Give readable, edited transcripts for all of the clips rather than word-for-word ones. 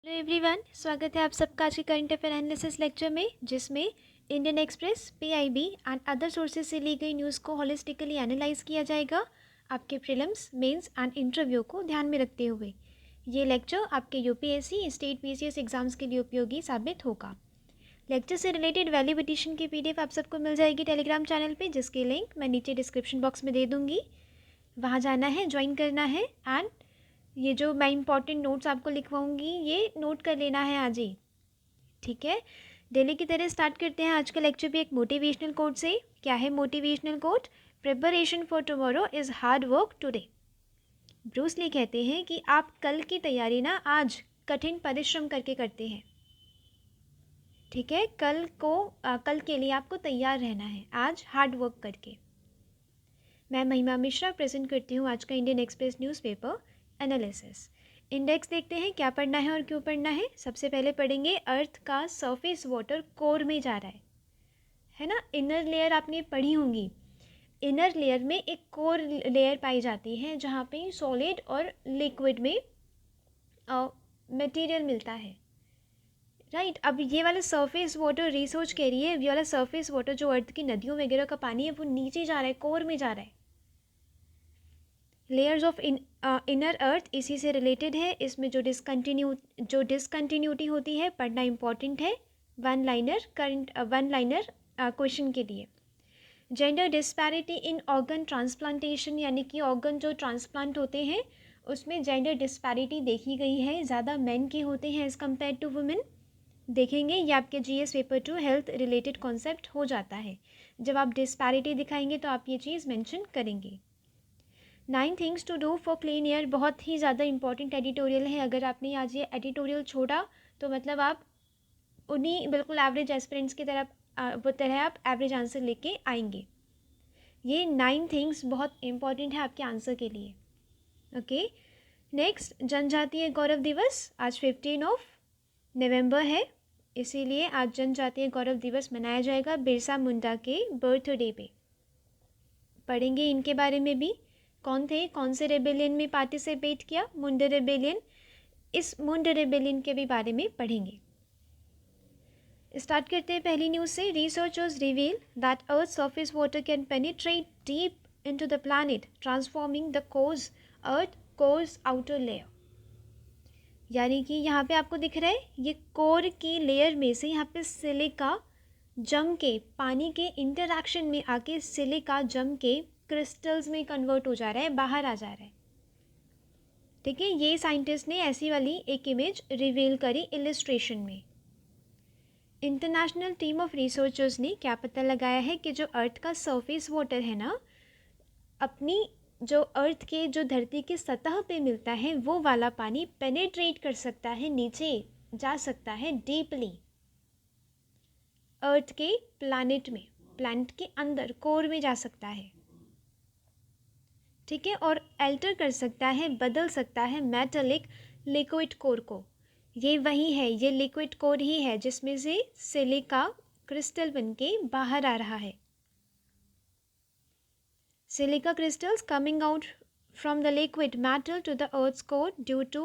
Hello everyone, स्वागत है आप सबका आज के करंट अफेयर एनालिसिस लेक्चर में, जिसमें Indian express, PIB and other sources से ली गई न्यूज़ को होलिस्टिकली एनालाइज किया जाएगा आपके प्रीलिम्स, मेंस एंड इंटरव्यू को ध्यान में रखते हुए। ये लेक्चर आपके यूपीएससी, स्टेट पीसीएस एग्जाम्स के लिए उपयोगी साबित होगा। लेक्चर से रिलेटेड वैल्यू पिटीशन की पीडीएफ आप सबको मिल जाएगी टेलीग्राम चैनल पर, जिसकी लिंक मैं नीचे डिस्क्रिप्शन बॉक्स में दे दूँगी। वहाँ जाना है, ज्वाइन करना है एंड ये जो मैं इंपॉर्टेंट नोट्स आपको लिखवाऊंगी ये नोट कर लेना है आज ही, ठीक है। डेली की तरह स्टार्ट करते हैं आज का लेक्चर भी एक मोटिवेशनल कोट से। क्या है motivational quote? Preparation for tomorrow is hard work today. Bruce Lee कहते हैं कि आप कल की तैयारी ना आज कठिन परिश्रम करके करते हैं, ठीक है। कल के लिए आपको तैयार रहना है आज हार्ड वर्क करके। मैं महिमा मिश्रा प्रेजेंट करती हूँ आज का Indian express newspaper analysis. Index देखते हैं क्या पढ़ना है और क्यों पढ़ना है। सबसे पहले पढ़ेंगे अर्थ का सरफेस वाटर कोर में जा रहा है ना। इनर लेयर आपने पढ़ी होंगी। इनर लेयर में एक कोर लेयर पाई जाती है जहाँ पे सॉलिड और लिक्विड में मटेरियल मिलता है, राइट। अब ये वाला सरफेस वाटर रिसर्च कह रही है, ये वाला सरफेस वाटर जो अर्थ की नदियों वगैरह का पानी है वो नीचे जा रहा है, कोर में जा रहा है। लेयर्स ऑफ इनर अर्थ इसी से रिलेटेड है। इसमें जो डिसकंटिन्यूटी होती है पढ़ना इंपॉर्टेंट है। वन लाइनर क्वेश्चन के लिए। जेंडर डिस्पैरिटी इन ऑर्गन ट्रांसप्लांटेशन, यानी कि ऑर्गन जो ट्रांसप्लांट होते हैं उसमें जेंडर डिस्पैरिटी देखी गई है, ज़्यादा मेन के होते हैं एज़ कम्पेयर टू वुमेन। देखेंगे ये आपके GS paper 2 health related concept हो जाता है। जब आप डिस्पैरिटी दिखाएंगे तो आप ये चीज़ मेंशन करेंगे। 9 things to do for clean air बहुत ही ज़्यादा इंपॉर्टेंट एडिटोरियल है। अगर आपने आज ये एडिटोरियल छोड़ा तो मतलब आप उन्हीं बिल्कुल एवरेज एस्पिरेंट्स की तरह आप एवरेज आंसर लेके आएंगे। ये 9 थिंग्स बहुत इंपॉर्टेंट है आपके आंसर के लिए, ओके। नेक्स्ट, जनजातीय गौरव दिवस आज 15 नवंबर है, इसीलिए आज जनजातीय गौरव दिवस मनाया जाएगा बिरसा मुंडा के बर्थडे पे। पढ़ेंगे इनके बारे में भी, कौन थे, कौन से रेबेलियन में पार्टिसिपेट किया, मुंडा रेबेलियन। इस मुंडा रेबेलियन के भी बारे में पढ़ेंगे। स्टार्ट करते हैं पहली न्यूज़ से। Researchers reveal that earth surface water can penetrate deep into the planet, transforming the earth course outer layer. यानी कि यहाँ पे आपको दिख रहा है ये कोर की लेयर में से यहाँ पे सिलिका जम के पानी के इंटरैक्शन में आके सिलिका जम के क्रिस्टल्स में कन्वर्ट हो जा रहा है, बाहर आ जा रहा है, ठीक है। ये साइंटिस्ट ने ऐसी वाली एक इमेज रिवील करी इलिस्ट्रेशन में। इंटरनेशनल टीम ऑफ रिसर्चर्स ने क्या पता लगाया है कि जो अर्थ का सरफेस वाटर है ना, अपनी जो अर्थ के जो धरती की सतह पे मिलता है वो वाला पानी पेनेट्रेट कर सकता है, नीचे जा सकता है डीपली अर्थ के प्लैनेट के अंदर कोर में जा सकता है, ठीक है। और एल्टर कर सकता है, बदल सकता है मेटालिक लिक्विड कोर को। ये वही है, ये लिक्विड कोर ही है जिसमें से सिलिका क्रिस्टल बन के बाहर आ रहा है। Silica crystals coming out from the liquid metal to the earth's core due to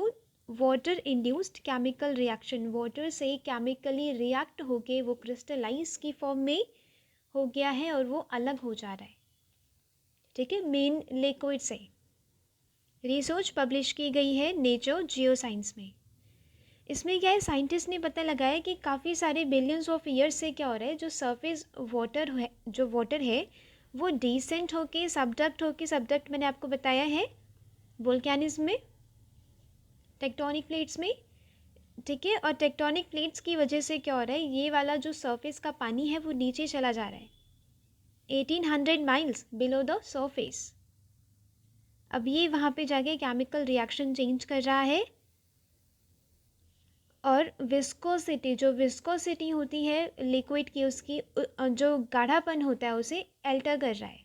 water induced chemical reaction। Water से केमिकली रिएक्ट होके वो क्रिस्टलाइज की फॉर्म में हो गया है और वो अलग हो जा रहा है, ठीक है, मेन लिक्विड से। रिसर्च पब्लिश की गई है नेचर जियोसाइंस में। इसमें क्या है, साइंटिस्ट ने पता लगाया कि काफ़ी सारे बिलियंस ऑफ ईयर्स से क्या हो रहा है, जो सरफेस वाटर है वो डिसेंट होके सबडक्ट मैंने आपको बताया है वोल्केनिज्म में, टेक्टोनिक प्लेट्स में, ठीक है। और टेक्टोनिक प्लेट्स की वजह से क्या हो रहा है, ये वाला जो सरफेस का पानी है वो नीचे चला जा रहा है 1800 माइल्स बिलो द सरफेस। अब ये वहाँ पे जाके केमिकल रिएक्शन चेंज कर रहा है और विस्कोसिटी होती है लिक्विड की, उसकी जो गाढ़ापन होता है उसे एल्टर कर रहा है।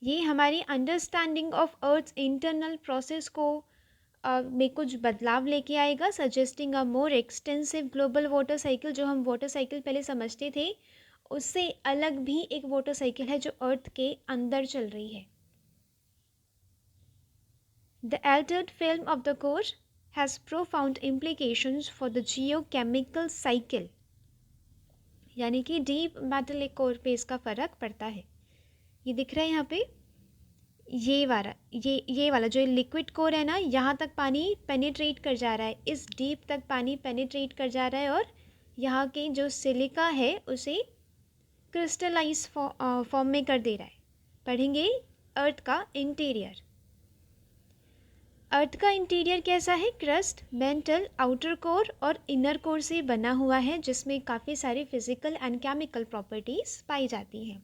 ये हमारी understanding of earth internal process को में कुछ बदलाव लेके आएगा, सजेस्टिंग अ मोर एक्सटेंसिव ग्लोबल वाटर साइकिल। जो हम वाटर साइकिल पहले समझते थे उससे अलग भी एक वाटर साइकिल है जो अर्थ के अंदर चल रही है। The altered film of the core has profound implications for the geochemical cycle, यानी कि डीप मेटलिक कोर पे इसका फ़र्क पड़ता है। ये दिख रहा है यहाँ पे, ये वाला जो लिक्विड कोर है ना, यहाँ तक पानी पेनिट्रेट कर जा रहा है, इस डीप तक पानी पेनिट्रेट कर जा रहा है और यहाँ के जो सिलिका है उसे क्रिस्टलाइज फॉर्म में कर दे रहा है। पढ़ेंगे अर्थ का इंटीरियर। अर्थ का इंटीरियर कैसा है? क्रस्ट, मेंटल, आउटर कोर और इनर कोर से बना हुआ है, जिसमें काफ़ी सारी फिजिकल एंड केमिकल प्रॉपर्टीज़ पाई जाती हैं।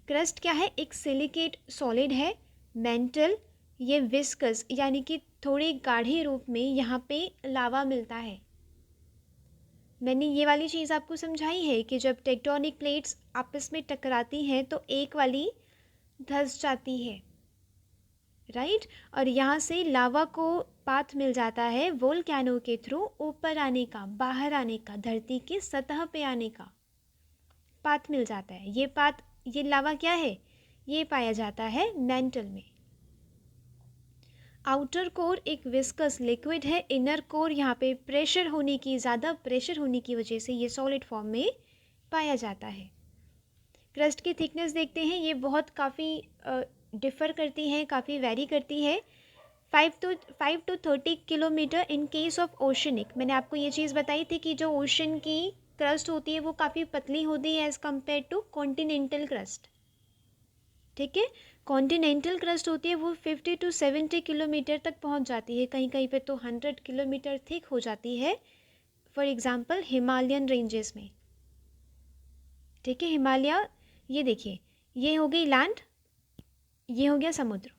क्रस्ट क्या है? एक सिलिकेट सॉलिड है। मेंटल, ये विस्कस यानी कि थोड़े गाढ़े रूप में यहाँ पे लावा मिलता है। मैंने ये वाली चीज़ आपको समझाई है कि जब टेक्टोनिक प्लेट्स आपस में टकराती हैं तो एक वाली धंस जाती है, राइट? और यहाँ से लावा को पाथ मिल जाता है वोल्केनो के थ्रू ऊपर आने का, बाहर आने का, धरती की सतह पे आने का पाथ मिल जाता है। ये लावा क्या है? ये पाया जाता है मेंटल में। आउटर कोर एक विस्कस लिक्विड है। इनर कोर यहाँ पे ज़्यादा प्रेशर होने की वजह से ये सॉलिड फॉर्म में पाया जाता है। क्रस्ट की थिकनेस देखते हैं, ये बहुत काफ़ी डिफ़र करती है, काफ़ी वेरी करती है। 5 to 30 kilometre in case of oceanic. मैंने आपको ये चीज़ बताई थी कि जो ओशन की क्रस्ट होती है वो काफ़ी पतली होती है as compare to continental crust. ठीक है, कॉन्टिनेंटल क्रस्ट होती है वो 50 to 70 किलोमीटर तक पहुंच जाती है, कहीं कहीं पे तो 100 किलोमीटर थिक हो जाती है। फॉर एग्जांपल हिमालयन रेंजेस में। ठीक है, हिमालय, ये देखिए, ये हो गई लैंड, ये हो गया समुद्र।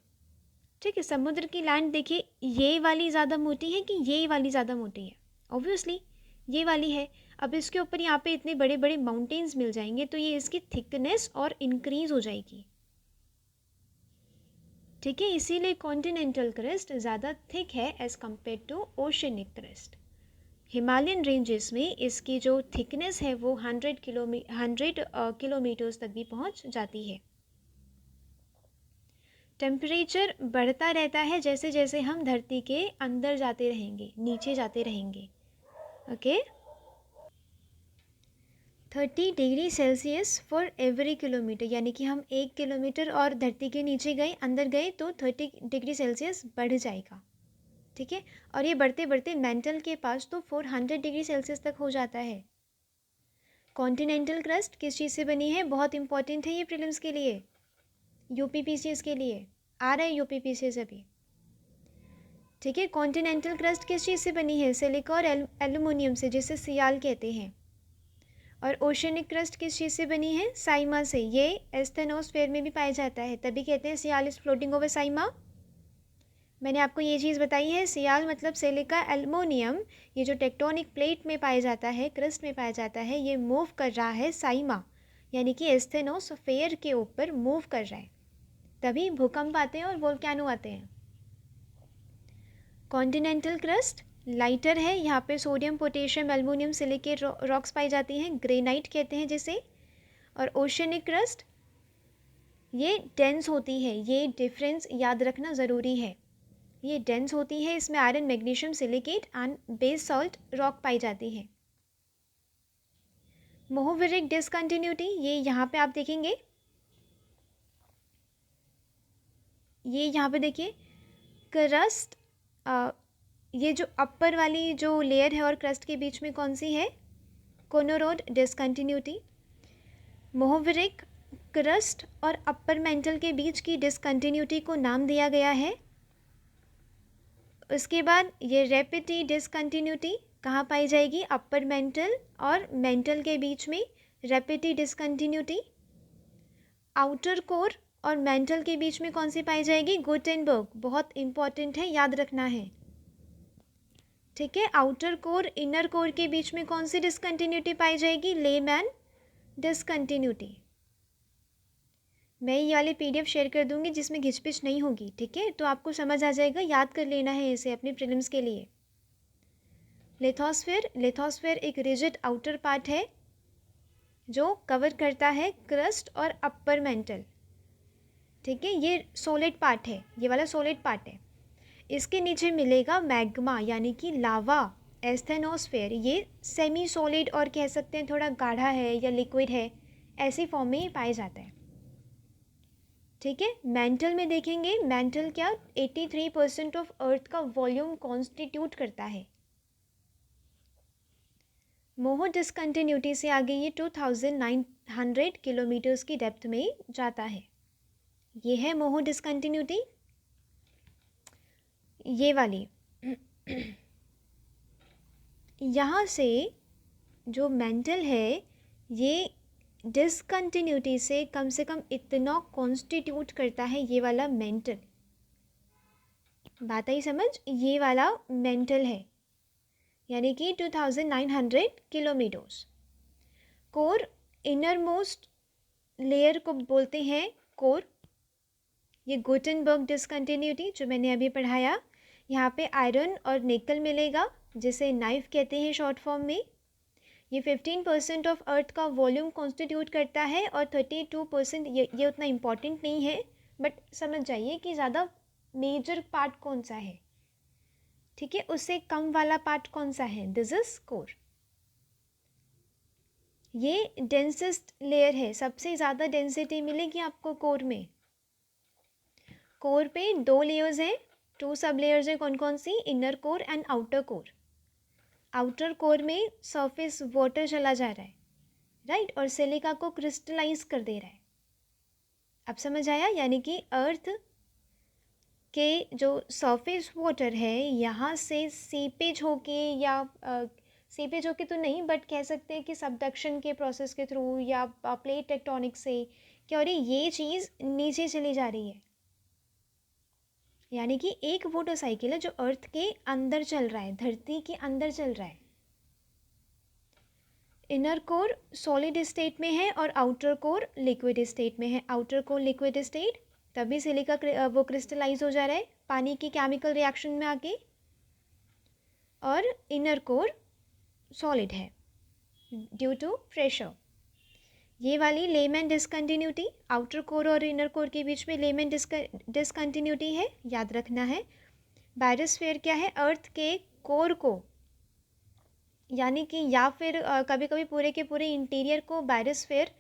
ठीक है, समुद्र की लैंड देखिए, ये वाली ज़्यादा मोटी है कि ये वाली ज़्यादा मोटी है? ऑब्वियसली ये वाली है। अब इसके ऊपर यहाँ पे इतने बड़े बड़े माउंटेन्स मिल जाएंगे तो ये इसकी थिकनेस और इंक्रीज हो जाएगी। ठीक है, इसीलिए कॉन्टिनेंटल क्रस्ट ज़्यादा थिक है as compare to oceanic crust. Himalayan ranges में इसकी जो थिकनेस है वो 100 किलोमीटर्स तक भी पहुँच जाती है। टेम्परेचर बढ़ता रहता है जैसे जैसे हम धरती के अंदर जाते रहेंगे, नीचे जाते रहेंगे। Okay, 30 degree Celsius for every kilometre, यानी कि हम 1 किलोमीटर और धरती के नीचे गए, अंदर गए तो 30 डिग्री सेल्सियस बढ़ जाएगा। ठीक है, और ये बढ़ते बढ़ते मेंटल के पास तो 400 डिग्री सेल्सियस तक हो जाता है। कॉन्टिनेंटल क्रस्ट किस चीज़ से बनी है? बहुत इंपॉर्टेंट है ये प्रीलिम्स के लिए, यूपीपीसीएस के लिए आ रहा है, यूपीपीसीएस अभी। ठीक है, कॉन्टिनेंटल क्रस्ट किस चीज़ से बनी है? सिलिका और एल्युमिनियम से, जिसे सियाल कहते हैं। और ओशनिक क्रस्ट किस चीज़ से बनी है? साइमा से। ये एस्थेनोस्फेयर में भी पाया जाता है, तभी कहते हैं सियाल इज फ्लोटिंग ओवर साइमा। मैंने आपको ये चीज़ बताई है, सियाल मतलब सिलिका एल्युमिनियम, ये जो टेक्टोनिक प्लेट में पाया जाता है, क्रस्ट में पाया जाता है, ये मूव कर रहा है साइमा यानी कि एस्थेनोस्फेयर के ऊपर मूव कर रहा है, तभी भूकंप आते हैं और वोल्केनो आते हैं। कॉन्टिनेंटल क्रस्ट लाइटर है, यहाँ पे sodium, potassium, aluminium, silicate rocks पाई जाती हैं, ग्रेनाइट कहते हैं जिसे। और ओशनिक क्रस्ट ये डेंस होती है, ये डिफरेंस याद रखना ज़रूरी है। ये डेंस होती है, इसमें iron, magnesium, silicate and basalt rock पाई जाती है। मोहोवेरिक डिसकंटिन्यूटी, ये यहाँ पे आप देखेंगे, ये यहाँ पे देखिए क्रस्ट, ये जो अपर वाली जो लेयर है और क्रस्ट के बीच में कौन सी है? कोनोरोड डिसकंटिन्यूटी। मोहोवेरिक क्रस्ट और अपर मेंटल के बीच की डिसकंटिन्यूटी को नाम दिया गया है। उसके बाद ये रेपिटी डिसकंटिन्यूटी कहाँ पाई जाएगी? अपर मेंटल और मेंटल के बीच में रेपिटी डिसकंटिन्यूटी। आउटर कोर और मेंटल के बीच में कौन सी पाई जाएगी? गुटेनबर्ग, बहुत इंपॉर्टेंट है, याद रखना है। ठीक है, आउटर कोर इनर कोर के बीच में कौन सी डिसकंटिन्यूटी पाई जाएगी? Layman discontinuity. मैं ये वाले पीडीएफ शेयर कर दूंगी जिसमें घिचपिच नहीं होगी। ठीक है, तो आपको समझ आ जाएगा, याद कर लेना है इसे अपने प्रीलिम्स के लिए। लिथोस्फेयर एक रिजिड आउटर पार्ट है जो कवर करता है क्रस्ट और अपर मेंटल। ठीक है, ये सॉलिड पार्ट है, ये वाला सॉलिड पार्ट है। इसके नीचे मिलेगा मैग्मा यानी कि लावा, एस्थेनोस्फेयर। ये सेमी सॉलिड और कह सकते हैं थोड़ा गाढ़ा है या लिक्विड है, ऐसी फॉर्म में ही पाया जाता है। ठीक है, मेंटल में देखेंगे, मेंटल क्या 83% ऑफ अर्थ का वॉल्यूम कॉन्स्टिट्यूट करता है। मोहो डिसकंटिन्यूटी से आगे ये 2900 किलोमीटर्स की डेप्थ में जाता है। ये है मोहो डिसकंटिन्यूटी, ये वाली। यहाँ से जो मेंटल है ये डिसकंटिन्यूटी से कम इतना कॉन्स्टिट्यूट करता है, ये वाला मेंटल। बात आई समझ, ये वाला मेंटल है यानी कि 2900 kilometres. Core, inner most layer को बोलते हैं कोर। ये गुटेनबर्ग डिसकंटिन्यूटी जो मैंने अभी पढ़ाया, यहाँ पे आयरन और निकल मिलेगा जिसे नाइफ कहते हैं शॉर्ट फॉर्म में। ये 15% ऑफ अर्थ का वॉल्यूम कॉन्स्टिट्यूट करता है और 32%, ये उतना इम्पॉर्टेंट नहीं है बट समझ जाइए कि ज़्यादा मेजर पार्ट कौन सा है। ठीक है, उससे कम वाला पार्ट कौन सा है, दिस इज कोर। ये डेंसेस्ट लेयर है, सबसे ज़्यादा डेंसिटी मिलेगी आपको कोर में। कोर पे 2 लेयर्स हैं, 2 सब लेयर्स हैं, कौन कौन सी, inner core and outer core. Outer core में सरफेस वाटर चला जा रहा है, राइट, और सिलिका को क्रिस्टलाइज कर दे रहा है। अब समझ आया, यानी कि अर्थ के जो सरफेस वाटर है यहाँ से सीपेज होके या सीपेज होके तो नहीं बट कह सकते हैं कि सबडक्शन के प्रोसेस के थ्रू या प्लेट टेक्टोनिक से क्या हो रही है, ये चीज़ नीचे चली जा रही है। यानी कि एक मोटरसाइकिल है जो अर्थ के अंदर चल रहा है, धरती के अंदर चल रहा है। इनर कोर सॉलिड स्टेट में है और आउटर कोर लिक्विड स्टेट में है। आउटर कोर लिक्विड स्टेट, तभी सिलिका वो क्रिस्टलाइज हो जा रहा है पानी की केमिकल रिएक्शन में आके, और इनर कोर सॉलिड है ड्यू टू प्रेशर। ये वाली लेमैन डिसकंटिन्यूटी, आउटर कोर और इनर कोर के बीच में लेमैन डिसकंटिन्यूटी है, याद रखना है। बायोस्फीयर क्या है, अर्थ के कोर को, यानी कि या फिर कभी कभी पूरे के पूरे इंटीरियर को बायोस्फीयर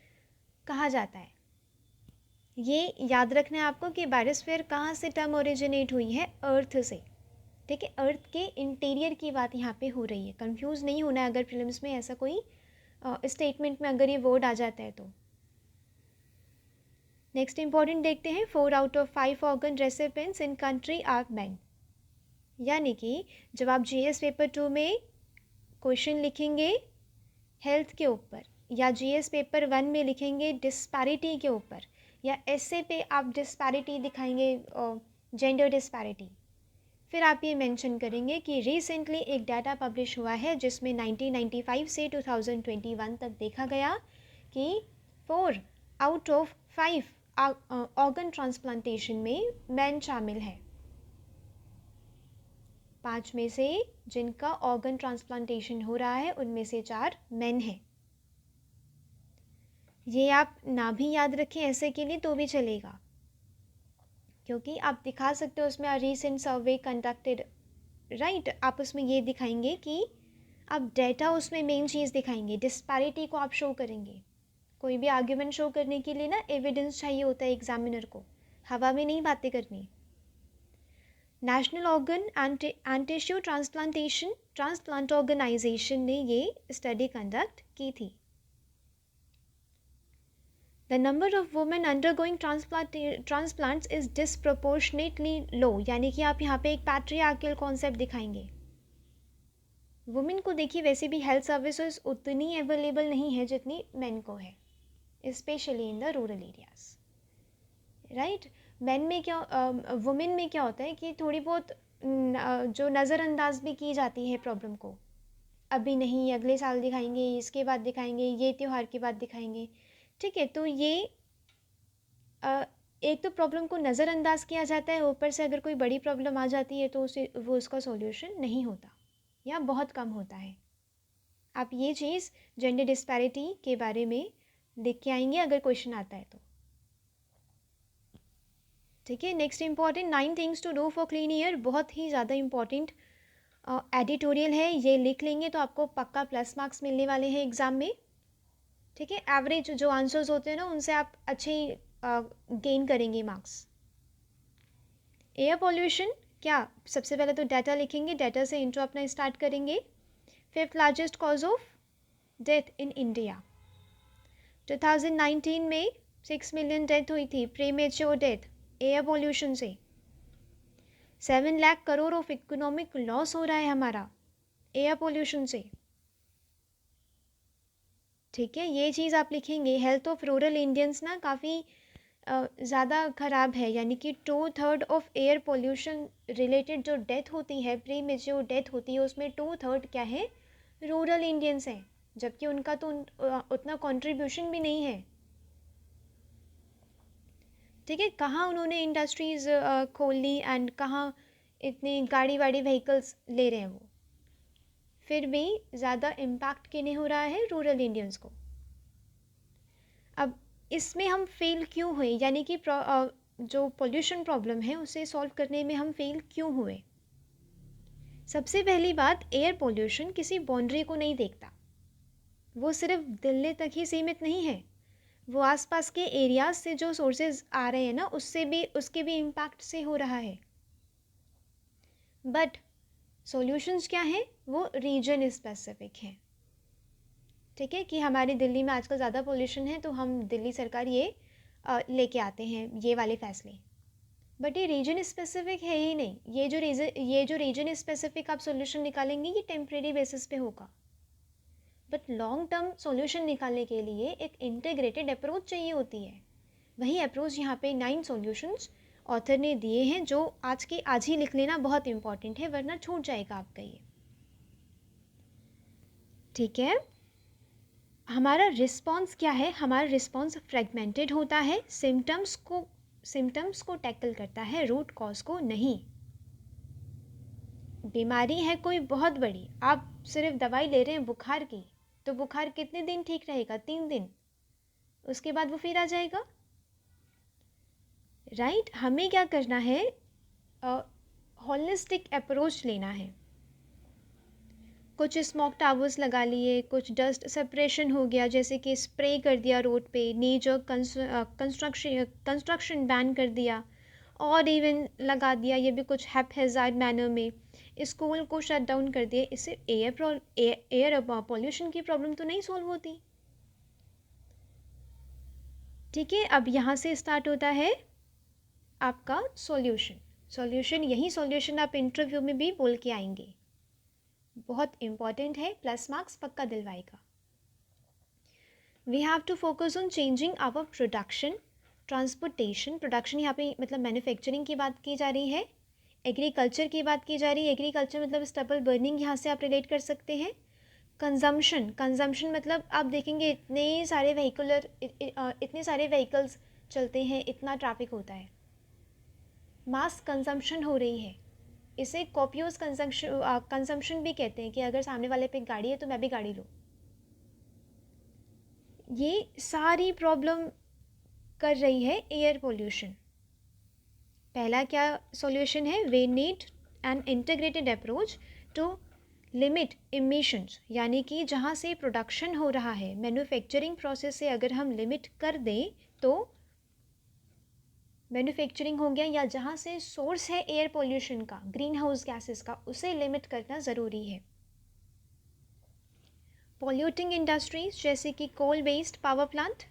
कहा जाता है। ये याद रखना है आपको कि बायोस्फीयर कहाँ से टर्म ओरिजिनेट हुई है, अर्थ से। ठीक है, अर्थ के इंटीरियर की बात यहाँ पे हो रही है, कंफ्यूज नहीं होना है अगर फिल्म्स में ऐसा कोई स्टेटमेंट में अगर ये वर्ड आ जाता है तो। नेक्स्ट इंपॉर्टेंट देखते हैं, 4 out of 5 organ recipients in country are men. यानी कि जब आप जीएस पेपर 2 में क्वेश्चन लिखेंगे हेल्थ के ऊपर, या जीएस पेपर 1 में लिखेंगे डिस्पैरिटी के ऊपर, या एस्से पे आप डिस्पैरिटी दिखाएंगे, जेंडर डिस्पैरिटी, फिर आप ये मेंशन करेंगे कि रिसेंटली एक डाटा पब्लिश हुआ है जिसमें 1995 से 2021 तक देखा गया कि 4 आउट ऑफ 5 ऑर्गन ट्रांसप्लांटेशन में मैन शामिल है। 5 में से जिनका ऑर्गन ट्रांसप्लांटेशन हो रहा है उनमें से 4 मैन हैं। ये आप ना भी याद रखें ऐसे के लिए तो भी चलेगा, क्योंकि आप दिखा सकते हो उसमें रीसेंट सर्वे कंडक्टेड, राइट। आप उसमें ये दिखाएंगे कि आप डेटा उसमें मेन चीज़ दिखाएंगे, डिस्पैरिटी को आप शो करेंगे। कोई भी आर्ग्यूमेंट शो करने के लिए ना एविडेंस चाहिए होता है एग्जामिनर को, हवा में नहीं बातें करनी। National organ and tissue transplant organisation ने ये स्टडी कंडक्ट की थी। The number of women undergoing transplants is disproportionately low, यानी कि आप यहाँ पे एक पैट्रियार्कल कॉन्सेप्ट दिखाएंगे। वुमेन को देखिए वैसे भी हेल्थ सर्विसेज उतनी अवेलेबल नहीं है जितनी मेन को है, specially in the rural areas, right. Main में क्या, वुमेन में क्या होता है कि थोड़ी बहुत जो नज़रअंदाज भी की जाती है प्रॉब्लम को, अभी नहीं अगले साल दिखाएंगे, इसके बाद दिखाएंगे, ये त्यौहार के बाद दिखाएंगे। ठीक है, तो ये एक तो प्रॉब्लम को नज़रअंदाज किया जाता है, ऊपर से अगर कोई बड़ी प्रॉब्लम आ जाती है तो वो उसका सॉल्यूशन नहीं होता या बहुत कम होता है। आप ये चीज़ जेंडर डिस्पैरिटी के बारे में लिख के आएंगे अगर क्वेश्चन आता है तो। ठीक है, next important 9 things to do for clean air, बहुत ही ज़्यादा इंपॉर्टेंट एडिटोरियल है, ये लिख लेंगे तो आपको पक्का प्लस मार्क्स मिलने वाले हैं एग्ज़ाम में। ठीक है, एवरेज जो आंसर्स होते हैं ना उनसे आप अच्छे गेन करेंगे मार्क्स। एयर पोल्यूशन क्या, सबसे पहले तो डाटा लिखेंगे, डाटा से इंट्रो अपना स्टार्ट करेंगे। 5th largest cause of death in India, 2019 में 6 मिलियन डेथ हुई थी, प्रीमेच्योर डेथ एयर पोल्यूशन से। 7 lakh crore of economic loss हो रहा है हमारा एयर पोल्यूशन से। ठीक है, ये चीज़ आप लिखेंगे। हेल्थ ऑफ रूरल इंडियंस ना काफ़ी ज़्यादा ख़राब है, यानी कि 2/3 ऑफ एयर पोल्यूशन रिलेटेड जो डेथ होती है, प्री मेच्योर डेथ होती है, उसमें 2/3 क्या है, रूरल इंडियंस हैं, जबकि उनका तो उतना कंट्रीब्यूशन भी नहीं है। ठीक है, कहाँ उन्होंने इंडस्ट्रीज़ खोल ली एंड कहाँ इतनी गाड़ी वाड़ी व्हीकल्स ले रहे हैं वो, फिर भी ज़्यादा इम्पैक्ट किन्हें हो रहा है, रूरल इंडियंस को। अब इसमें हम फेल क्यों हुए, यानी कि जो पोल्यूशन प्रॉब्लम है उसे सॉल्व करने में हम फेल क्यों हुए। सबसे पहली बात, एयर पोल्यूशन किसी बाउंड्री को नहीं देखता, वो सिर्फ दिल्ली तक ही सीमित नहीं है, वो आसपास के एरियाज से जो सोर्सेज आ रहे हैं ना उससे भी, उसके भी इम्पैक्ट से हो रहा है। बट सॉल्यूशंस क्या हैं, वो रीजन स्पेसिफिक हैं। ठीक है, कि हमारी दिल्ली में आजकल ज़्यादा पोल्यूशन है तो हम दिल्ली सरकार ये लेके आते हैं ये वाले फैसले, बट ये रीजन स्पेसिफिक है ही नहीं। ये जो रीजन स्पेसिफिक आप सॉल्यूशन निकालेंगे ये टेम्प्रेरी बेसिस पे होगा, बट लॉन्ग टर्म सॉल्यूशन निकालने के लिए एक इंटीग्रेटेड अप्रोच चाहिए होती है। वही अप्रोच यहाँ पे 9 सॉल्यूशंस ऑथर ने दिए हैं, जो आज के आज ही लिख लेना बहुत इंपॉर्टेंट है, वरना छूट जाएगा आपका ये। ठीक है, हमारा रिस्पॉन्स क्या है, हमारा रिस्पॉन्स फ्रेगमेंटेड होता है, सिम्टम्स को टैकल करता है, रूट कॉज को नहीं। बीमारी है कोई बहुत बड़ी, आप सिर्फ दवाई ले रहे हैं बुखार की, तो बुखार कितने दिन ठीक रहेगा, 3 दिन, उसके बाद वो फिर आ जाएगा। राइट, हमें क्या करना है, हॉलिस्टिक अप्रोच लेना है। कुछ स्मोक टावर्स लगा लिए, कुछ डस्ट सेपरेशन हो गया, जैसे कि स्प्रे कर दिया रोड पे, नेचर कंस्ट्रक्शन बैन कर दिया, और इवन लगा दिया ये भी कुछ हैपहेज़ार्ड मैनर में, स्कूल को शट डाउन कर दिया। इससे एयर पॉल्यूशन की प्रॉब्लम तो नहीं सॉल्व होती। ठीक है, अब यहाँ से स्टार्ट होता है आपका सॉल्यूशन यही सॉल्यूशन आप इंटरव्यू में भी बोल के आएंगे, बहुत इंपॉर्टेंट है, प्लस मार्क्स पक्का दिलवाएगा। We have to focus on changing our production, transportation, production यहाँ पे मतलब मैन्युफैक्चरिंग की बात की जा रही है, एग्रीकल्चर की बात की जा रही है, एग्रीकल्चर मतलब स्टबल बर्निंग, यहाँ से आप रिलेट कर सकते हैं। कंजम्पशन मतलब आप देखेंगे इतने सारे व्हीकल्स चलते हैं, इतना ट्रैफिक होता है, मास कंजम्पशन हो रही है, इसे कॉपियोस कंजम्पशन भी कहते हैं, कि अगर सामने वाले पे गाड़ी है तो मैं भी गाड़ी लूँ। ये सारी प्रॉब्लम कर रही है एयर पोल्यूशन। पहला क्या सॉल्यूशन है, we need an integrated approach to limit emissions, यानी कि जहाँ से प्रोडक्शन हो रहा है, मैन्युफैक्चरिंग प्रोसेस से अगर हम लिमिट कर दें तो मैन्युफैक्चरिंग हो गया, या जहाँ से सोर्स है एयर पोल्यूशन का, ग्रीन हाउस गैसेस का, उसे लिमिट करना ज़रूरी है। पॉल्यूटिंग इंडस्ट्रीज जैसे कि coal based power plant,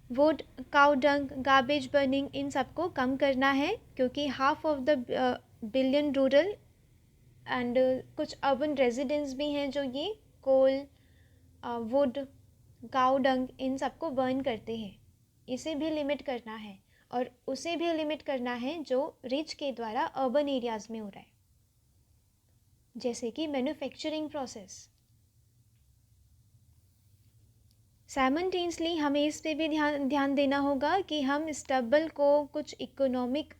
wood, cow dung, garbage burning, इन सबको कम करना है, क्योंकि half of the billion rural and कुछ अर्बन रेजिडेंट्स भी हैं जो ये कोल, वुड, काउ डंग इन सबको बर्न करते हैं, इसे भी लिमिट करना है। और उसे भी लिमिट करना है जो रिच के द्वारा अर्बन एरियाज़ में हो रहा है, जैसे कि मैन्युफैक्चरिंग प्रोसेस। साइमल्टेनियसली हमें इस पे भी ध्यान देना होगा कि हम स्टबल को कुछ इकोनॉमिक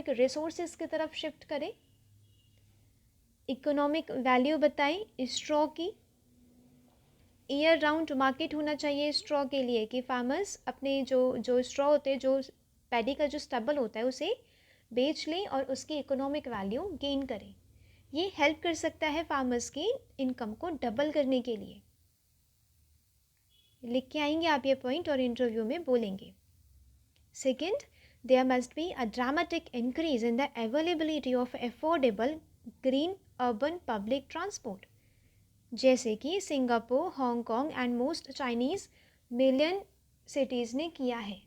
रिसोर्सेज की तरफ शिफ्ट करें, इकोनॉमिक वैल्यू बताएं स्ट्रॉ की, ईयर राउंड मार्केट होना चाहिए स्ट्रॉ के लिए, कि फार्मर्स अपने जो स्ट्रॉ होते हैं, जो पैडी का जो स्टबल होता है उसे बेच लें और उसकी इकोनॉमिक वैल्यू गेन करें। ये हेल्प कर सकता है फार्मर्स की इनकम को डबल करने के लिए। लिख के आएंगे आप ये पॉइंट और इंटरव्यू में बोलेंगे। Second, there must be a dramatic increase in the availability of affordable green urban public transport, जैसे कि Singapore, Hong Kong and most Chinese million cities ने किया है।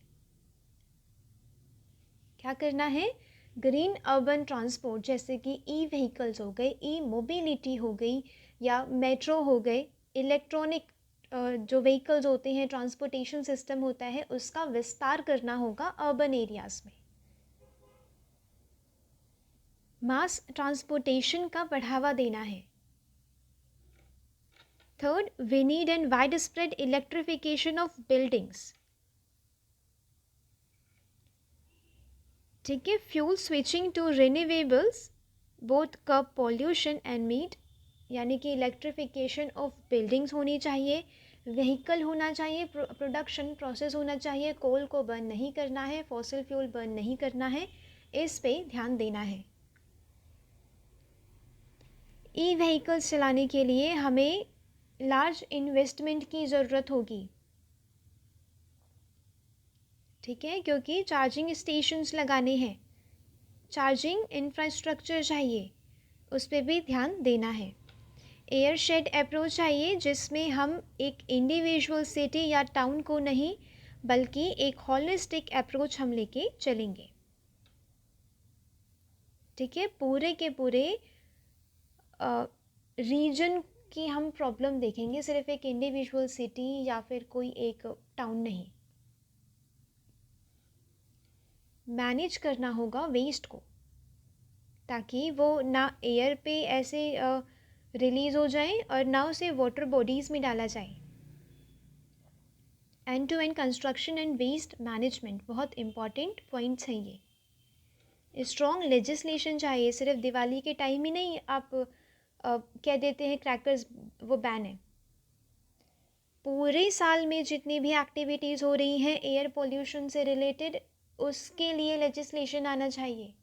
क्या करना है? ग्रीन अर्बन ट्रांसपोर्ट, जैसे कि ई व्हीकल्स हो गए, ई मोबिलिटी हो गई, या मेट्रो हो गए, इलेक्ट्रॉनिक जो व्हीकल्स होते हैं, ट्रांसपोर्टेशन सिस्टम होता है, उसका विस्तार करना होगा अर्बन एरियाज़ में। मास ट्रांसपोर्टेशन का बढ़ावा देना है। Third, we need and wide spread electrification of buildings. ठीक है, fuel switching to renewables both curb pollution and meet, यानी कि इलेक्ट्रिफिकेशन ऑफ बिल्डिंग्स होनी चाहिए, व्हीकल होना चाहिए, प्रोडक्शन प्रोसेस होना चाहिए, कोल को बर्न नहीं करना है, फॉसिल फ्यूल बर्न नहीं करना है, इस पे ध्यान देना है। ई व्हीकल्स चलाने के लिए हमें लार्ज इन्वेस्टमेंट की ज़रूरत होगी। ठीक है, क्योंकि चार्जिंग स्टेशंस लगाने हैं, चार्जिंग इंफ्रास्ट्रक्चर चाहिए, उस पर भी ध्यान देना है। एयर शेड अप्रोच चाहिए, जिसमें हम एक इंडिविजुअल सिटी या टाउन को नहीं बल्कि एक हॉलिस्टिक अप्रोच हम लेके चलेंगे। ठीक है, पूरे के पूरे रीजन की हम प्रॉब्लम देखेंगे, सिर्फ एक इंडिविजुअल सिटी या फिर कोई एक टाउन नहीं। मैनेज करना होगा वेस्ट को, ताकि वो ना एयर पे ऐसे रिलीज़ हो जाए और ना उसे वाटर बॉडीज़ में डाला जाए। End to end construction and waste management बहुत इंपॉर्टेंट पॉइंट्स हैं ये। स्ट्रॉन्ग लेजिस्लेशन चाहिए, सिर्फ दिवाली के टाइम ही नहीं आप कह देते हैं क्रैकर्स वो बैन है। पूरे साल में जितनी भी एक्टिविटीज़ हो रही हैं एयर पोल्यूशन से रिलेटेड, उसके लिए लेजिस्लेशन आना चाहिए।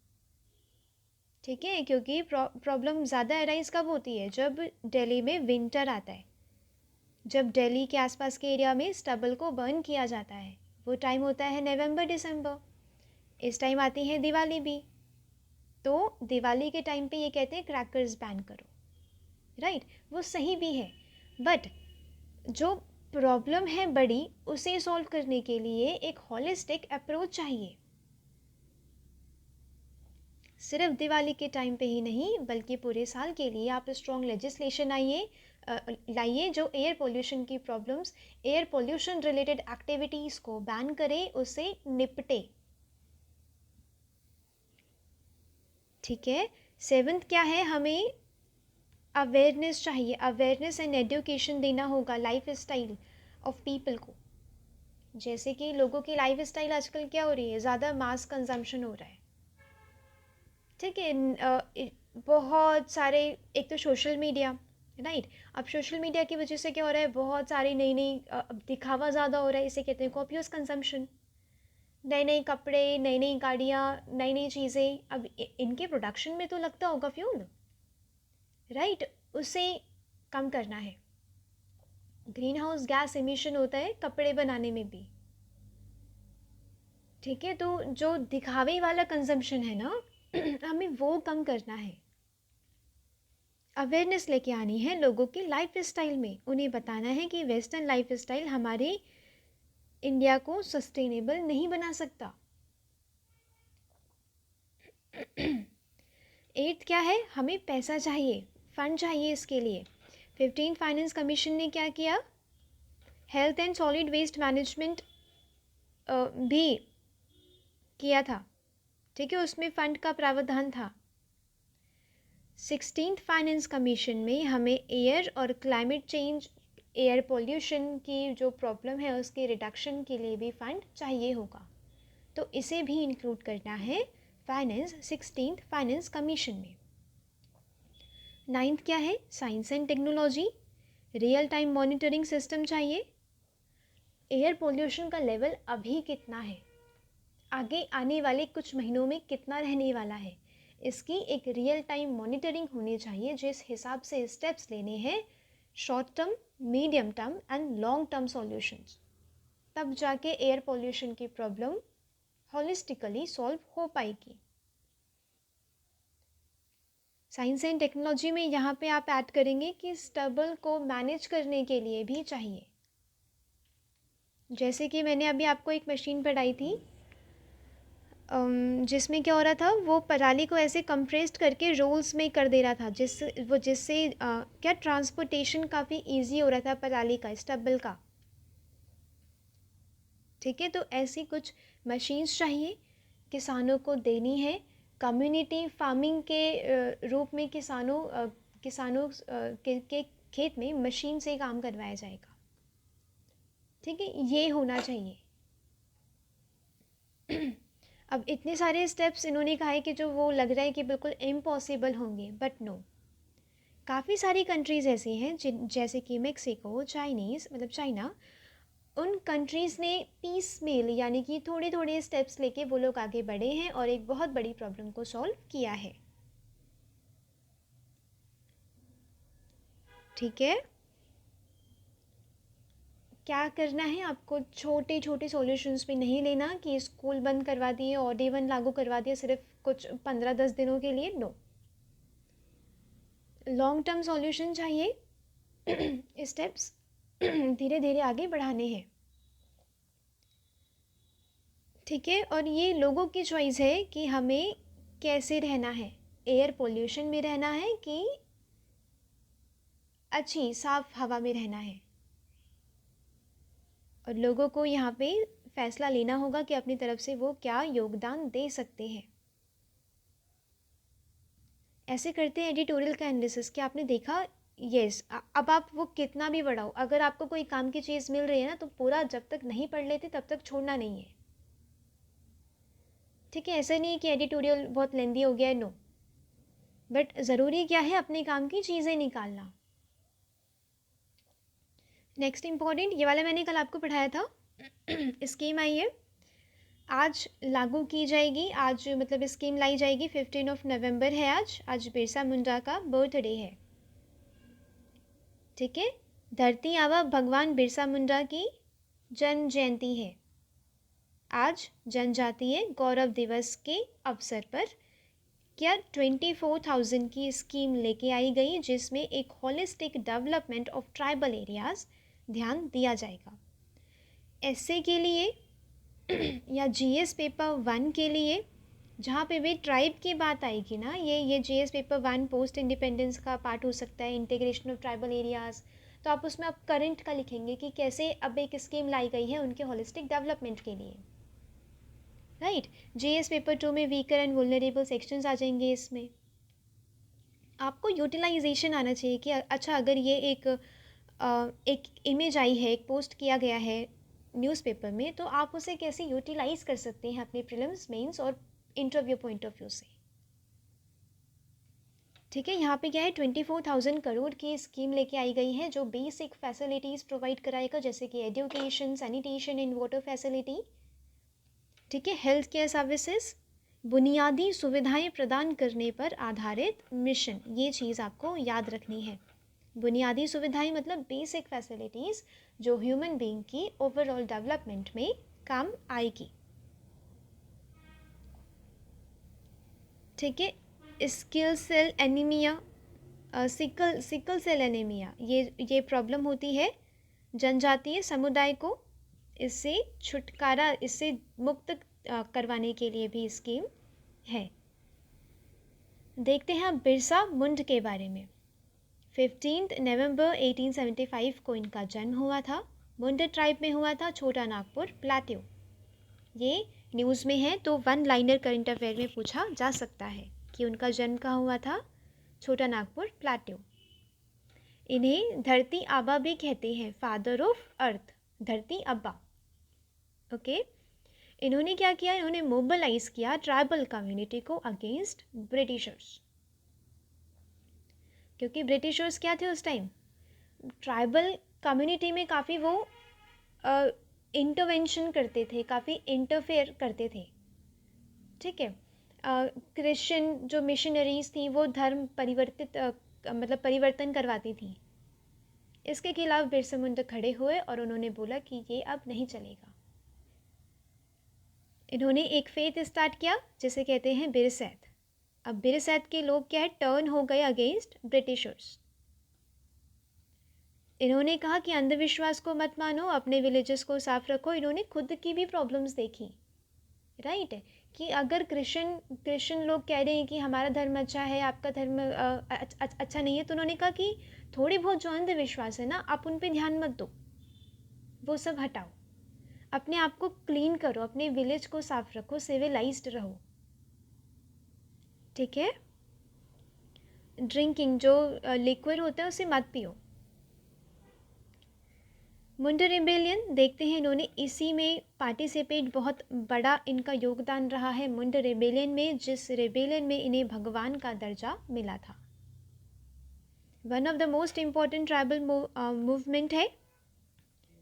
ठीक है, क्योंकि प्रॉब्लम ज़्यादा अराइज कब होती है? जब दिल्ली में विंटर आता है, जब दिल्ली के आसपास के एरिया में स्टबल को बर्न किया जाता है। वो टाइम होता है नवंबर दिसंबर, इस टाइम आती है दिवाली भी। तो दिवाली के टाइम पे ये कहते हैं क्रैकर्स बैन करो, राइट? वो सही भी है, बट जो प्रॉब्लम है बड़ी, उसे सॉल्व करने के लिए एक हॉलिस्टिक अप्रोच चाहिए। सिर्फ दिवाली के टाइम पे ही नहीं बल्कि पूरे साल के लिए आप स्ट्रॉन्ग लेजिस्लेशन लाइए जो एयर पोल्यूशन की problems, air pollution related activities को बैन करे, उससे निपटे। ठीक है, सेवंथ क्या है? हमें अवेयरनेस चाहिए, अवेयरनेस एंड एजुकेशन देना होगा लाइफ स्टाइल ऑफ पीपल को। जैसे कि लोगों की लाइफ स्टाइल आजकल क्या हो रही है? ज़्यादा मास कंजम्पशन हो रहा है। ठीक है, बहुत सारे, एक तो सोशल मीडिया, राइट? अब सोशल मीडिया की वजह से क्या हो रहा है? बहुत सारी नई नई दिखावा ज़्यादा हो रहा है, इसे कहते हैं कॉपियस कंजम्पशन। नए नए कपड़े, नई नई गाड़ियाँ, नई नई चीज़ें, अब इनके प्रोडक्शन में तो लगता होगा फ्यूल, राइट? उसे कम करना है। ग्रीन हाउस गैस एमिशन होता है कपड़े बनाने में भी। ठीक है, तो जो दिखावे वाला कंजम्पशन है ना, हमें वो कम करना है। अवेयरनेस लेके आनी है लोगों की लाइफ स्टाइल में, उन्हें बताना है कि वेस्टर्न लाइफ स्टाइल हमारे इंडिया को सस्टेनेबल नहीं बना सकता। एट्थ क्या है? हमें पैसा चाहिए, फंड चाहिए इसके लिए। 15 फाइनेंस कमीशन ने क्या किया? Health and solid waste management भी किया था। ठीक है, उसमें फ़ंड का प्रावधान था। 16th फाइनेंस कमीशन में हमें एयर और क्लाइमेट चेंज, एयर पोल्यूशन की जो प्रॉब्लम है उसके रिडक्शन के लिए भी फ़ंड चाहिए होगा, तो इसे भी इंक्लूड करना है फाइनेंस 16th फाइनेंस कमीशन में। 9th क्या है? Science and technology, real time monitoring system चाहिए। एयर पोल्यूशन का लेवल अभी कितना है, आगे आने वाले कुछ महीनों में कितना रहने वाला है, इसकी एक रियल टाइम मॉनिटरिंग होनी चाहिए, जिस हिसाब से स्टेप्स लेने हैं short term, medium term and long term solutions. तब जाके एयर पोल्यूशन की प्रॉब्लम होलिस्टिकली सॉल्व हो पाएगी। साइंस एंड टेक्नोलॉजी में यहाँ पे आप ऐड करेंगे कि स्टबल को मैनेज करने के लिए भी चाहिए। जैसे कि मैंने अभी आपको एक मशीन पढ़ाई थी जिसमें क्या हो रहा था, वो पराली को ऐसे कंप्रेस्ड करके रोल्स में कर दे रहा था, जिससे क्या ट्रांसपोर्टेशन काफ़ी इजी हो रहा था पराली का, स्टबल का। ठीक है, तो ऐसी कुछ मशीन्स चाहिए, किसानों को देनी है। कम्युनिटी फार्मिंग के रूप में किसानों के खेत में मशीन से काम करवाया जाएगा। ठीक है, ये होना चाहिए। अब इतने सारे स्टेप्स इन्होंने कहा है कि जो वो लग रहा है कि बिल्कुल इम्पॉसिबल होंगे, बट नो, काफ़ी सारी कंट्रीज़ ऐसी हैं जैसे कि मेक्सिको, चाइना, उन कंट्रीज़ ने पीस मेल यानी कि थोड़े थोड़े स्टेप्स लेके वो लोग आगे बढ़े हैं और एक बहुत बड़ी प्रॉब्लम को सॉल्व किया है। ठीक है, क्या करना है आपको, छोटे छोटे सॉल्यूशंस पे नहीं लेना कि स्कूल बंद करवा दिए, ऑड इवन लागू करवा दिया सिर्फ कुछ 15-10 दिनों के लिए। नो, लॉन्ग टर्म सॉल्यूशन चाहिए। स्टेप्स धीरे धीरे आगे बढ़ाने हैं। ठीक है, और ये लोगों की चॉइस है कि हमें कैसे रहना है, एयर पोल्यूशन में रहना है कि अच्छी साफ हवा में रहना है। और लोगों को यहाँ पे फैसला लेना होगा कि अपनी तरफ से वो क्या योगदान दे सकते हैं। ऐसे करते हैं एडिटोरियल का एनालिसिस कि आपने देखा, यस, अब आप वो कितना भी बढ़ाओ, अगर आपको कोई काम की चीज़ मिल रही है ना, तो पूरा जब तक नहीं पढ़ लेते तब तक छोड़ना नहीं है। ठीक है, ऐसा नहीं है कि एडिटोरियल बहुत लेंदी हो गया है, नो, बट ज़रूरी क्या है, अपने काम की चीज़ें निकालना। नेक्स्ट इम्पॉर्टेंट, ये वाला मैंने कल आपको पढ़ाया था, स्कीम आई है, आज लागू की जाएगी। आज मतलब स्कीम लाई जाएगी, 15 नवंबर है आज बिरसा मुंडा का बर्थडे है। ठीक है, धरती आबा भगवान बिरसा मुंडा की जन्म जयंती है। आज जनजातीय गौरव दिवस के अवसर पर क्या 24,000 की स्कीम लेके आई गई, जिसमें एक holistic development of tribal areas ध्यान दिया जाएगा। एसए के लिए या जीएस पेपर 1 के लिए, जहाँ पे भी ट्राइब की बात आएगी ना, ये जीएस पेपर 1 पोस्ट इंडिपेंडेंस का पार्ट हो सकता है, इंटीग्रेशन ऑफ ट्राइबल एरियाज़। तो आप उसमें आप करंट का लिखेंगे कि कैसे अब एक स्कीम लाई गई है उनके होलिस्टिक डेवलपमेंट के लिए, राइट। जीएस पेपर 2 में वीकर एंड वुलनरेबल सेक्शंस आ जाएंगे। इसमें आपको यूटिलाइजेशन आना चाहिए कि अच्छा, अगर ये एक इमेज आई है, एक पोस्ट किया गया है न्यूज़पेपर में, तो आप उसे कैसे यूटिलाइज कर सकते हैं अपने प्रीलिम्स, मेंस और इंटरव्यू पॉइंट ऑफ व्यू से। ठीक है, यहाँ पे क्या है, 24,000 करोड़ की स्कीम लेके आई गई है, जो बेसिक फैसिलिटीज़ प्रोवाइड कराएगा, जैसे कि education, sanitation and water facility. ठीक है, हेल्थ केयर सर्विसेज, बुनियादी सुविधाएं प्रदान करने पर आधारित मिशन, ये चीज़ आपको याद रखनी है। बुनियादी सुविधाएं मतलब बेसिक फैसिलिटीज़ जो ह्यूमन बीइंग की ओवरऑल डेवलपमेंट में काम आएगी। ठीक है, सिकल सेल एनीमिया, ये प्रॉब्लम होती है जनजातीय समुदाय को, इससे मुक्त करवाने के लिए भी स्कीम है। देखते हैं अब बिरसा मुंड के बारे में। 15 नवंबर 1875 को इनका जन्म हुआ था। मुंड ट्राइब में हुआ था, छोटा नागपुर, प्लाटू। ये न्यूज़ में है, तो 1 लाइनर करंट अफेयर में पूछा जा सकता है कि उनका जन्म कहाँ हुआ था, छोटा नागपुर, प्लाटू। इन्हें धरती आबा भी कहते हैं, फादर ऑफ अर्थ, धरती अब्बा। ओके, इन्होंने क्या किया, इन्होंने मोबिलाइज किया ट्राइबल कम्युनिटी को अगेंस्ट ब्रिटिशर्स, क्योंकि ब्रिटिशर्स क्या थे उस टाइम, ट्राइबल कम्युनिटी में काफ़ी वो इंटरवेंशन करते थे, काफ़ी इंटरफेयर करते थे, ठीक है। क्रिश्चियन जो मिशनरीज थी वो धर्म मतलब परिवर्तन करवाती थी। इसके खिलाफ बिरसा मुंडा खड़े हुए और उन्होंने बोला कि ये अब नहीं चलेगा। इन्होंने एक फेथ स्टार्ट किया जिसे कहते हैं बिरसैत। अब बिरसैत के लोग क्या है, टर्न हो गए अगेंस्ट ब्रिटिशर्स। इन्होंने कहा कि अंधविश्वास को मत मानो, अपने विलेजेस को साफ रखो। इन्होंने खुद की भी प्रॉब्लम्स देखी, राइट है, कि अगर क्रिश्चियन लोग कह रहे हैं कि हमारा धर्म अच्छा है, आपका धर्म अच्छा नहीं है, तो उन्होंने कहा कि थोड़ी बहुत जो अंधविश्वास है ना, आप उन पे ध्यान मत दो, वो सब हटाओ, अपने आप को क्लीन करो, अपने विलेज को साफ रखो, सिविलाइज्ड रहो, ठीक है। ड्रिंकिंग जो लिक्विड होता है उसे मत पियो। मुंडा रिबेलियन देखते हैं, इन्होंने इसी में पार्टिसिपेट, बहुत बड़ा इनका योगदान रहा है मुंडा रिबेलियन में, जिस रिबेलियन में इन्हें भगवान का दर्जा मिला था। One of the most important tribal movement है,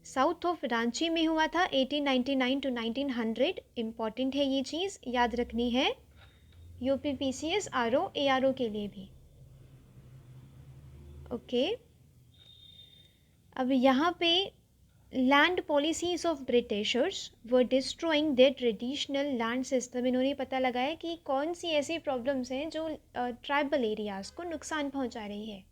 साउथ ऑफ रांची में हुआ था 1899 टू 1900। इम्पॉर्टेंट है ये चीज़, याद रखनी है UPPCS RO ARO के लिए भी, ओके। अब यहाँ पे land policies of Britishers were destroying there traditional land system. इन्होंने पता लगाया कि कौन सी ऐसी प्रॉब्लम्स हैं जो ट्राइबल एरियाज़ को नुकसान पहुँचा रही है।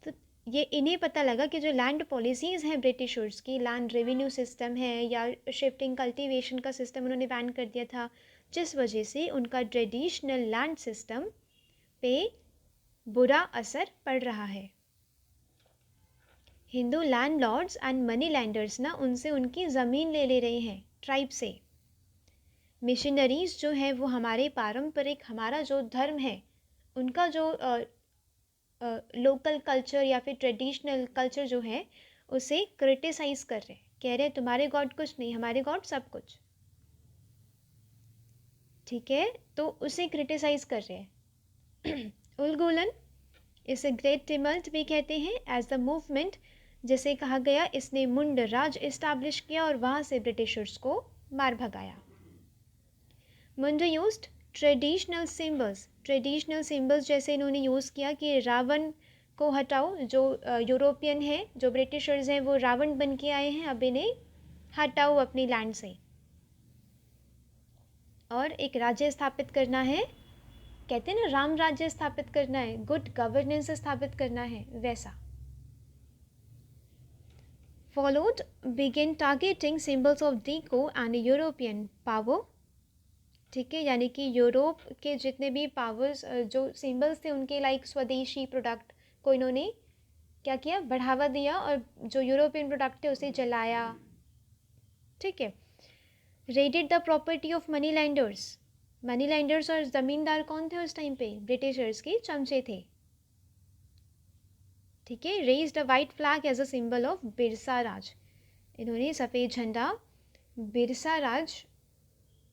तो ये इन्हें पता लगा कि जो लैंड पॉलिसीज़ हैं ब्रिटिशर्स की, लैंड रेवेन्यू सिस्टम है या शिफ्टिंग कल्टीवेशन का सिस्टम उन्होंने बैन कर दिया था, जिस वजह से उनका ट्रेडिशनल लैंड सिस्टम पे बुरा असर पड़ रहा है। Hindu landlords and moneylenders ना उनसे उनकी ज़मीन ले रहे हैं ट्राइब से। मिशनरीज जो हैं वो हमारे पारंपरिक, हमारा जो धर्म है उनका जो लोकल कल्चर या फिर ट्रेडिशनल कल्चर जो है उसे क्रिटिसाइज़ कर रहे हैं, कह रहे हैं तुम्हारे गॉड कुछ नहीं, हमारे गॉड सब कुछ, ठीक है। तो उसे क्रिटिसाइज़ कर रहे हैं। उलगुलन इसे ग्रेट टिमल्ट भी कहते हैं एज द मूवमेंट, जिसे कहा गया इसने मुंड राज इस्टेब्लिश किया और वहाँ से ब्रिटिशर्स को मार भगाया। मुंडा यूज्ड ट्रेडिशनल सिंबल्स जैसे इन्होंने यूज़ किया कि रावण को हटाओ, जो यूरोपियन है, जो ब्रिटिशर्स हैं वो रावण बन के आए हैं, अब इन्हें हटाओ अपनी लैंड से, और एक राज्य स्थापित करना है, कहते हैं ना राम राज्य स्थापित करना है, गुड गवर्नेंस स्थापित करना है, वैसा। Followed begin targeting symbols of deco and European power, ठीक है, यानी कि यूरोप के जितने भी पावर्स जो सिंबल्स थे उनके लाइक स्वदेशी प्रोडक्ट को इन्होंने क्या किया, बढ़ावा दिया, और जो यूरोपियन प्रोडक्ट थे उसे जलाया, ठीक है। Raided the property of moneylenders और ज़मींदार कौन थे उस टाइम पे, ब्रिटिशर्स के चमचे थे, ठीक है। Raised a white flag as a symbol of Birsa Raj, इन्होंने सफ़ेद झंडा बिरसा राज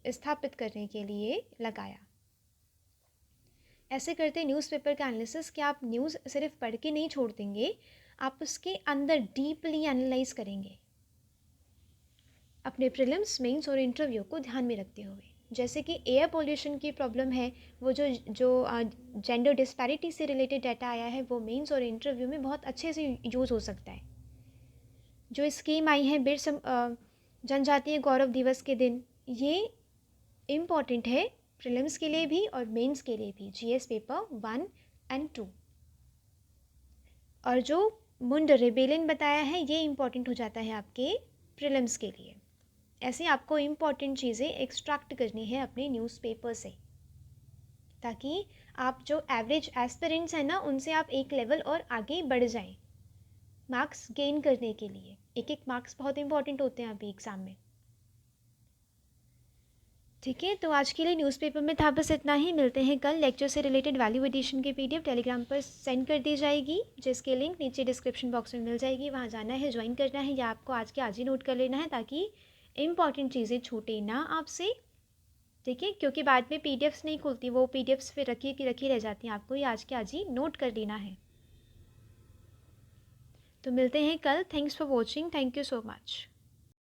स्थापित करने के लिए लगाया। ऐसे करते न्यूज़पेपर का एनालिसिस, कि आप न्यूज़ सिर्फ पढ़ के नहीं छोड़ देंगे, आप उसके अंदर डीपली एनालाइज करेंगे अपने प्रीलिम्स, मेंस और इंटरव्यू को ध्यान में रखते हुए। जैसे कि एयर पोल्यूशन की प्रॉब्लम है, वो जो जेंडर डिस्पैरिटी से रिलेटेड डाटा आया है वो मेंस और इंटरव्यू में बहुत अच्छे से यूज़ हो सकता है। जो स्कीम आई है जनजातीय गौरव दिवस के दिन, ये इम्पॉर्टेंट है प्रीलिम्स के लिए भी और मेंस के लिए भी, GS पेपर 1 और 2। और जो मुंड रिबेलियन बताया है ये इम्पॉर्टेंट हो जाता है आपके प्रीलिम्स के लिए। ऐसे आपको इम्पॉर्टेंट चीज़ें एक्सट्रैक्ट करनी है अपने न्यूज़पेपर से, ताकि आप जो एवरेज एस्पिरेंट्स हैं ना उनसे आप एक लेवल और आगे बढ़ जाएं मार्क्स गेन करने के लिए। एक मार्क्स बहुत इंपॉर्टेंट होते हैं अभी एग्ज़ाम में, ठीक है। तो आज के लिए न्यूज़पेपर में था बस इतना ही। मिलते हैं कल। लेक्चर से रिलेटेड वैल्यू एडिशन की PDF टेलीग्राम पर सेंड कर दी जाएगी, जिसके लिंक नीचे डिस्क्रिप्शन बॉक्स में मिल जाएगी। वहाँ जाना है, ज्वाइन करना है, या आपको आज के आज ही नोट कर लेना है ताकि इम्पॉर्टेंट चीज़ें छूटे ना आपसे, ठीक है। क्योंकि बाद में PDFs नहीं खुलती, वो PDFs फिर रखी रह जाती हैं, आपको ये आज के आज ही नोट कर लेना है। तो मिलते हैं कल। Thanks for watching. Thank you so much.